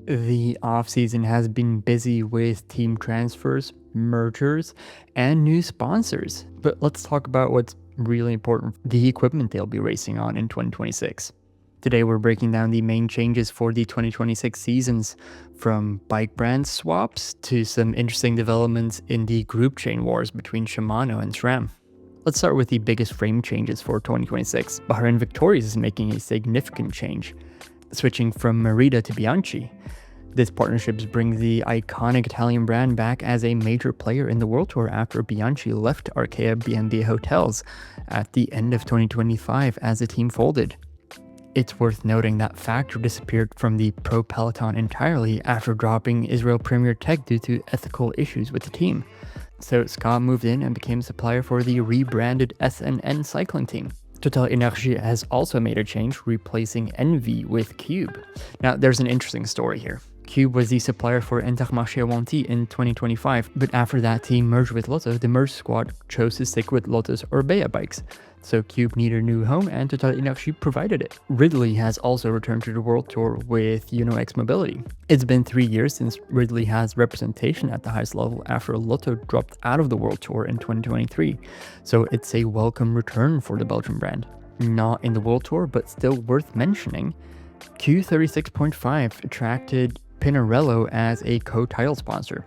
The offseason has been busy with team transfers, mergers, and new sponsors. But let's talk about what's really important, the equipment they'll be racing on in 2026. Today we're breaking down the main changes for the 2026 seasons, from bike brand swaps to some interesting developments in the group chain wars between Shimano and SRAM. Let's start with the biggest frame changes for 2026. Bahrain Victorious is making a significant change, switching from Merida to Bianchi. This partnership brings the iconic Italian brand back as a major player in the World Tour after Bianchi left Arkea B&B Hotels at the end of 2025 as the team folded. It's worth noting that Factor disappeared from the pro peloton entirely after dropping Israel Premier Tech due to ethical issues with the team. So Scott moved in and became supplier for the rebranded SNN cycling team. TotalEnergies has also made a change, replacing Envy with Cube. Now, there's an interesting story here. Cube was the supplier for Intermarché Wanty in 2025, but after that team merged with Lotto, the merged squad chose to stick with Lotto's Orbea bikes. So Cube needed a new home and TotalEnergies provided it. Ridley has also returned to the World Tour with UnoX Mobility. It's been 3 years since Ridley has representation at the highest level after Lotto dropped out of the World Tour in 2023. So it's a welcome return for the Belgian brand. Not in the World Tour, but still worth mentioning, Q36.5 attracted Pinarello as a co-title sponsor.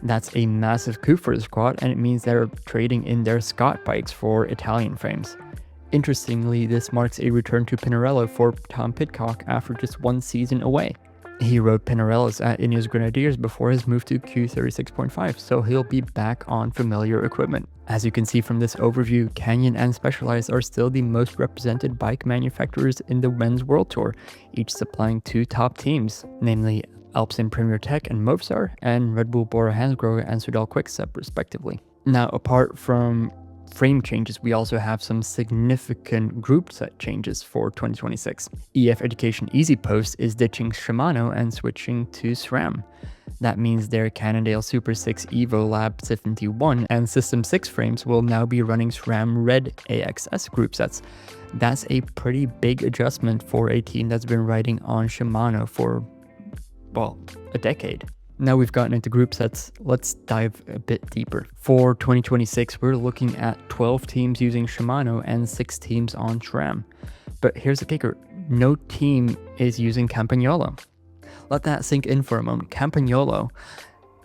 That's a massive coup for the squad, and it means they're trading in their Scott bikes for Italian frames. Interestingly, this marks a return to Pinarello for Tom Pidcock after just 1 season away. He rode Pinarellos at Ineos Grenadiers before his move to Q36.5, so he'll be back on familiar equipment. As you can see from this overview, Canyon and Specialized are still the most represented bike manufacturers in the Men's World Tour, each supplying 2 top teams, namely Alpecin Premier Tech and Movistar, and Red Bull Bora Hansgrohe and Soudal Quickstep respectively. Now, apart from frame changes, we also have some significant group set changes for 2026. EF Education Easy Post is ditching Shimano and switching to SRAM. That means their Cannondale Super 6 Evo Lab 71 and System 6 frames will now be running SRAM Red AXS group sets. That's a pretty big adjustment for a team that's been riding on Shimano for, well, a decade. Now we've gotten into group sets, let's dive a bit deeper. For 2026, we're looking at 12 teams using Shimano and 6 teams on SRAM. But here's the kicker, no team is using Campagnolo. Let that sink in for a moment. Campagnolo,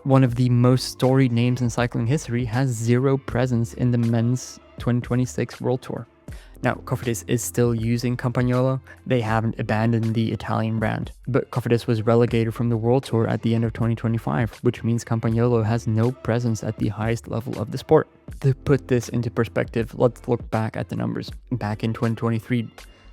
one of the most storied names in cycling history, has 0 presence in the men's 2026 World Tour. Now, Cofidis is still using Campagnolo. They haven't abandoned the Italian brand, but Cofidis was relegated from the World Tour at the end of 2025, which means Campagnolo has no presence at the highest level of the sport. To put this into perspective, let's look back at the numbers. Back in 2023,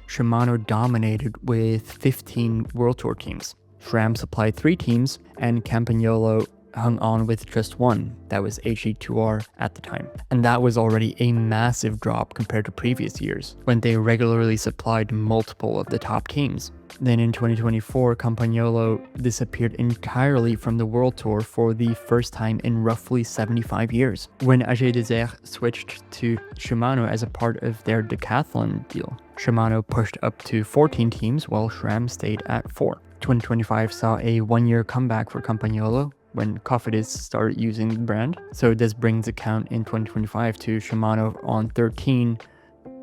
Shimano dominated with 15 World Tour teams. SRAM supplied 3 teams, and Campagnolo hung on with just 1, that was HE2R at the time. And that was already a massive drop compared to previous years, when they regularly supplied multiple of the top teams. Then in 2024, Campagnolo disappeared entirely from the World Tour for the first time in roughly 75 years, when AG Desert switched to Shimano as a part of their decathlon deal. Shimano pushed up to 14 teams while SRAM stayed at 4. 2025 saw a 1-year comeback for Campagnolo, when Cofidis started using the brand. So this brings the count in 2025 to Shimano on 13,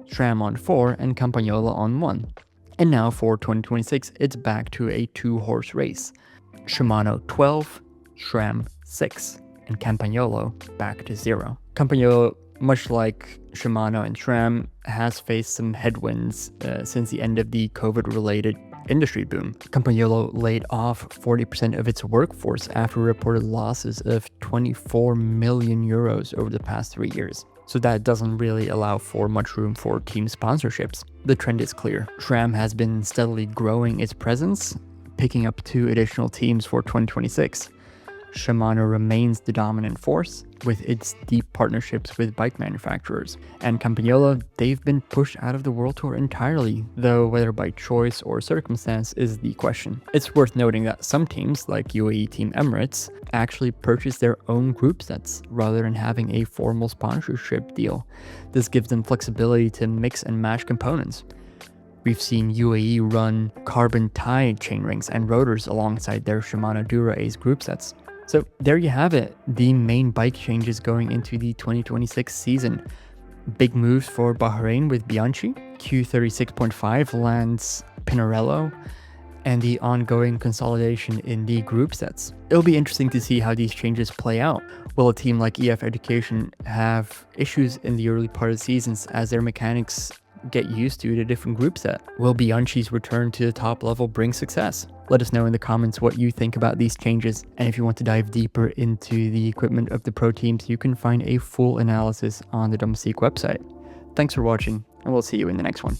SRAM on 4, and Campagnolo on 1. And now for 2026, it's back to a 2-horse race. Shimano 12, SRAM 6, and Campagnolo back to 0. Campagnolo, much like Shimano and SRAM, has faced some headwinds since the end of the COVID-related industry boom. Campagnolo laid off 40% of its workforce after reported losses of 24 million euros over the past 3 years. So that doesn't really allow for much room for team sponsorships. The trend is clear. SRAM has been steadily growing its presence, picking up 2 additional teams for 2026. Shimano remains the dominant force with its deep partnerships with bike manufacturers. And Campagnolo, they've been pushed out of the World Tour entirely, though whether by choice or circumstance is the question. It's worth noting that some teams, like UAE Team Emirates, actually purchase their own group sets rather than having a formal sponsorship deal. This gives them flexibility to mix and match components. We've seen UAE run carbon tie chainrings and rotors alongside their Shimano Dura Ace group sets. So there you have it, the main bike changes going into the 2026 season. Big moves for Bahrain with Bianchi, Q36.5 lands Pinarello, and the ongoing consolidation in the group sets. It'll be interesting to see how these changes play out. Will a team like EF Education have issues in the early part of the seasons as their mechanics get used to the different group set? Will Bianchi's return to the top level bring success? Let us know in the comments what you think about these changes, and if you want to dive deeper into the equipment of the pro teams, you can find a full analysis on the Domestique website. Thanks for watching, and we'll see you in the next one.